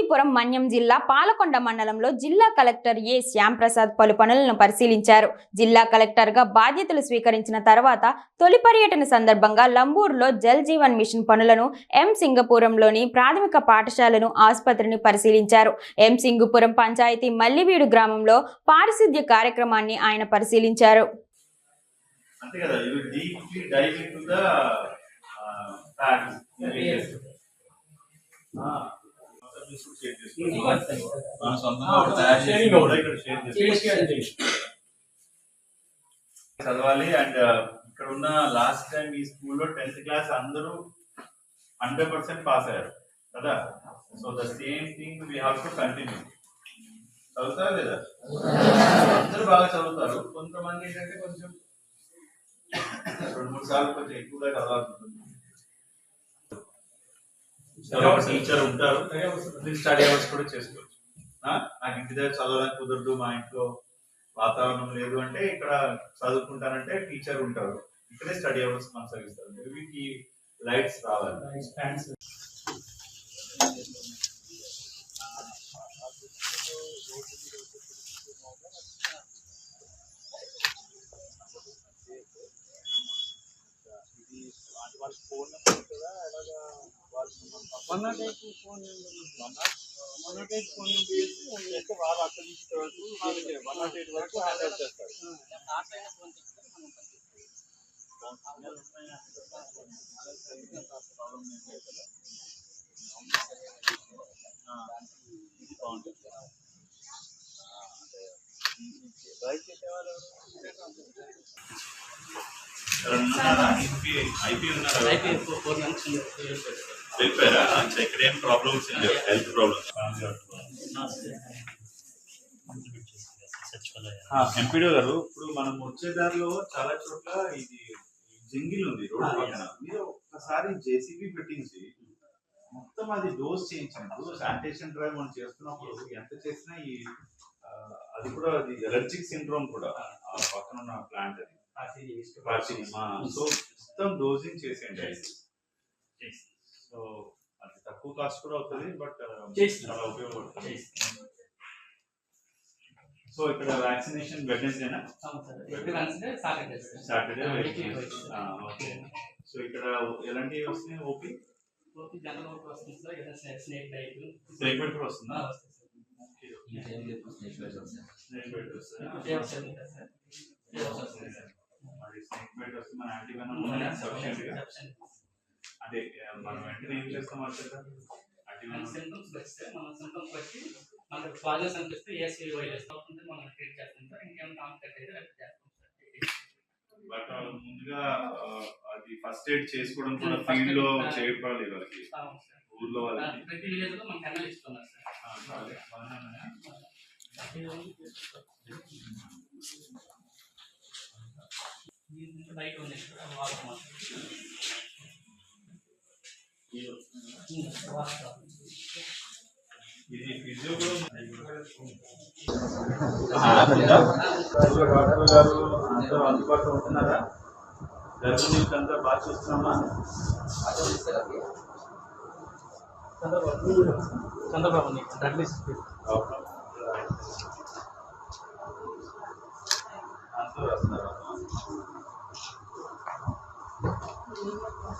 పార్వతీపురం మన్యం జిల్లా పాలకొండ మండలంలో జిల్లా కలెక్టర్ ఏ శ్యాంప్రసాద్ పలు పనులను పరిశీలించారు. జిల్లా కలెక్టర్ గా బాధ్యతలు స్వీకరించిన తర్వాత తొలి పర్యటన సందర్భంగా లంబూరులో జల్ జీవన్ మిషన్ పనులను, ఎం సింగపురంలోని ప్రాథమిక పాఠశాలను, ఆసుపత్రిని పరిశీలించారు. ఎం సింగపురం పంచాయతీ మల్లివీడు గ్రామంలో పారిశుద్ధ్య కార్యక్రమాన్ని ఆయన పరిశీలించారు. చదవాలి. అండ్ ఇక్కడ ఉన్న లాస్ట్ టైం ఈ స్కూల్లో 10th క్లాస్ అందరూ 100% పాస్ అయ్యారు కదా. So the same thing we have to continue. చదువుతారా లేదా? అందరూ బాగా చదువుతారు. కొంతమంది ఏంటంటే కొంచెం 2-3 సార్లు కొంచెం ఎక్కువగా చదవాల్సి టీచర్ ఉంటారు, స్టడీ అవర్స్ కూడా చేసుకోవచ్చు. నాకు ఇంటి దగ్గర చదవడానికి కుదరదు, మా ఇంట్లో వాతావరణం లేదు అంటే ఇక్కడ చదువుకుంటానంటే టీచర్ ఉంటారు, ఇక్కడే స్టడీ అవర్స్ కొనసాగిస్తారు. వీటికి లైట్స్ రావాలి. వాళ్ళు అక్కడ నుంచి 108 వరకు హ్యాండ్ చేస్తారు. ఇక్కడ ఏం ప్రాబ్లమ్స్ హెల్త్ ప్రాబ్లమ్స్ ఎంపీడీ గారు, ఇప్పుడు మనం వచ్చే దారిలో చాలా చోట్ల ఇది జంగిల్ ఉంది రోడ్డు పక్కన. మీరు ఒక్కసారి జేసీబీ పెట్టించి మొత్తం అది డోస్ చేయించినప్పుడు శానిటేషన్ డ్రైవ్ మనం చేస్తున్నప్పుడు ఎంత చేసినా ఈ అది కూడా అది ఎలర్జిక్ సిండ్రోమ్ కూడా పక్కన ఉన్న ప్లాంట్ అది సో మొత్తం డోజింగ్ చేసేయండి. సో అది తక్కువ కాస్ట్ కూడా అవుతుంది, బట్ చాలా ఉపయోగపడుతుంది. సో ఇక్కడ వ్యాక్సినేషన్ వెడ్నెస్డేనా? సాటర్డే. ఓకే. సో ఇక్కడ ఎలాంటివి వస్తున్నాయి? ఓపీ జనరల్ ఓపీ వస్తుంది సార్. స్నేక్ బైట్ కూడా వస్తుందా? స్నేక్ బైట్ వస్తుంది. మన యాంటీవెనమ్ సఫిషియెంట్గా. అదే మనం వెంటనే ఏం చేస్తాం అంటే సింటమ్స్ వస్తే మన సింటమ్స్ బట్టి మనకు పాజిటివ్స్ అనిపిస్తే ఏసీ వైరస్ అవుతుంది మనం ట్రీట్ చేస్తాం సార్. ఇంకేం కాంటాక్ట్ అయితే రెస్ట్ చేస్తాం సార్. బట్ ముందుగా అది ఫస్ట్ ఎయిడ్ చేసుకోవడం కూడా ఫీల్డ్ లో చేయబడాలి వాళ్ళకి, ఊర్లో వాళ్ళకి. ప్రతి విలేజ్ లో మనం కెనాల్ ఇస్తున్నారు సార్. లైట్ ఉంది ఇది ఫిజియో అందుబాటులో ఉంటున్నారా? గర్భిణీలకు అంతా బాగా చూస్తున్నామా? చంద్రబాబు